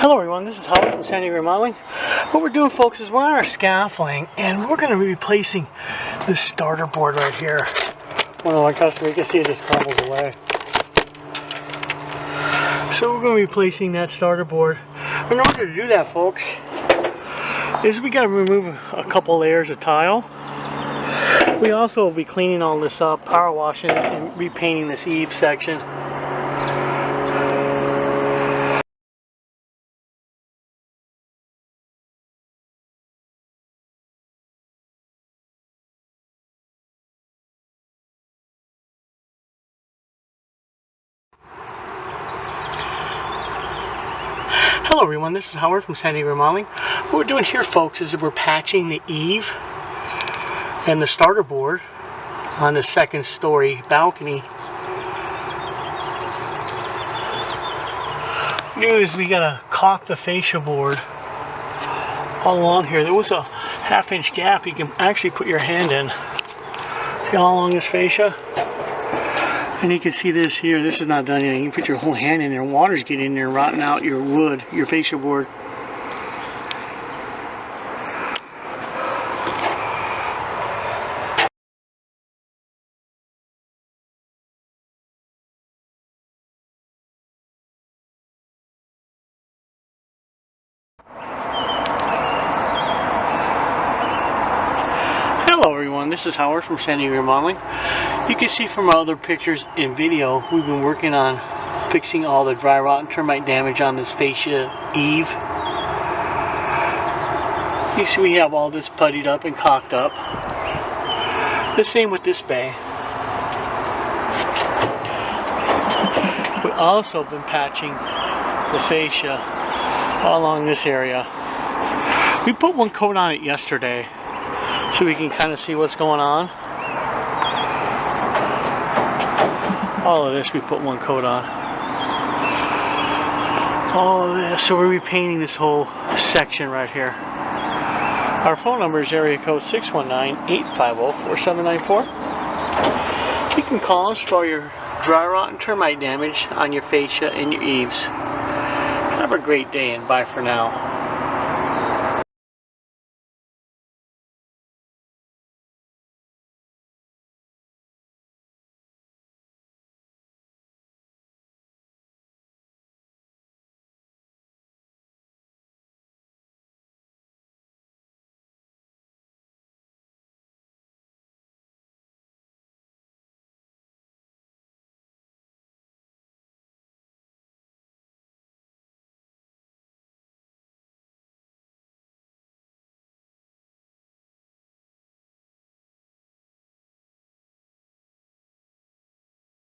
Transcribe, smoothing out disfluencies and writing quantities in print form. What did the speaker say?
Hello everyone, this is Howard from San Diego Remodeling. What we're doing, folks, is we're on our scaffolding and we're going to be replacing this starter board right here. One of my customers, you can see it just crumbles away. So we're going to be replacing that starter board. In order to do that, folks, is we got to remove a couple layers of tile. We also will be cleaning all this up, power washing it, and repainting this eave section. Hello everyone, this is Howard from San Diego Remodeling. What we're doing here, folks, is we're patching the eave and the starter board on the second story balcony. What we do is we gotta caulk the fascia board all along here. There was a half-inch gap you can actually put your hand in. See all along this fascia? And you can see this here, this is not done yet. You can put your whole hand in there, water's getting in there and rotting out your wood, your fascia board. Hello everyone, this is Howard from San Diego Remodeling. You can see from our other pictures and video, we've been working on fixing all the dry rot and termite damage on this fascia eave. You see we have all this puttied up and caulked up. The same with this bay. We've also been patching the fascia all along this area. We put one coat on it yesterday so we can kind of see what's going on. All of this we put one coat on. All of this, so we're repainting this whole section right here. Our phone number is area code 619-850-4794. You can call us for your dry rot and termite damage on your fascia and your eaves. Have a great day and bye for now.